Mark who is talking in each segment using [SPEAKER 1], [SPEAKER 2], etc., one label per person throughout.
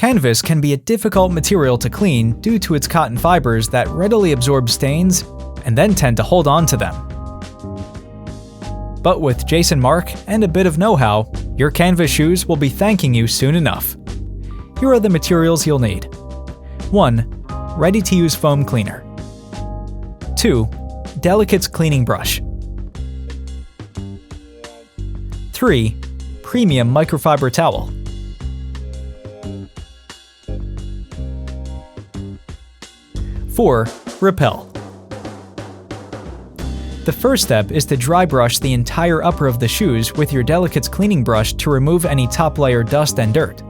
[SPEAKER 1] Canvas can be a difficult material to clean due to its cotton fibers that readily absorb stains and then tend to hold on to them. But with Jason Markk and a bit of know-how, your canvas shoes will be thanking you soon enough. Here are the materials you'll need. 1. Ready-to-use foam cleaner. 2. Delicate's cleaning brush. 3. Premium microfiber towel. 4. Repel. The first step is to dry brush the entire upper of the shoes with your Delicate's cleaning brush to remove any top layer dust and dirt.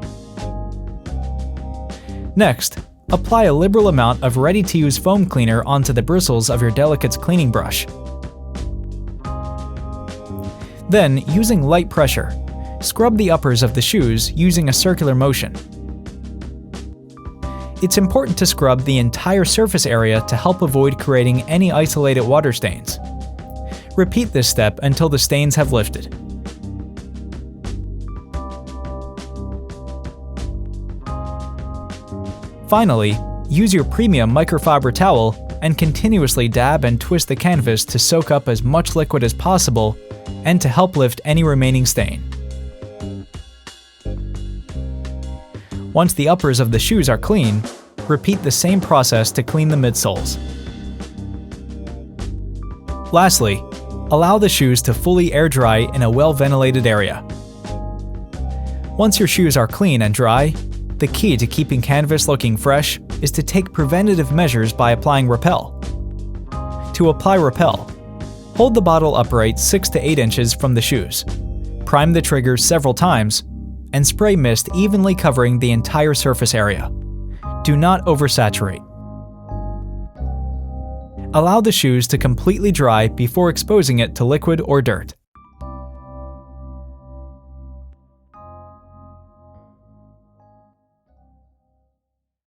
[SPEAKER 1] Next, apply a liberal amount of ready-to-use foam cleaner onto the bristles of your Delicate's cleaning brush. Then, using light pressure, scrub the uppers of the shoes using a circular motion. It's important to scrub the entire surface area to help avoid creating any isolated water stains. Repeat this step until the stains have lifted. Finally, use your premium microfiber towel and continuously dab and twist the canvas to soak up as much liquid as possible and to help lift any remaining stain. Once the uppers of the shoes are clean, repeat the same process to clean the midsoles. Lastly, allow the shoes to fully air dry in a well-ventilated area. Once your shoes are clean and dry, the key to keeping canvas looking fresh is to take preventative measures by applying Repel. To apply Repel, hold the bottle upright 6 to 8 inches from the shoes, prime the trigger several times, and spray mist evenly covering the entire surface area. Do not oversaturate. Allow the shoes to completely dry before exposing it to liquid or dirt.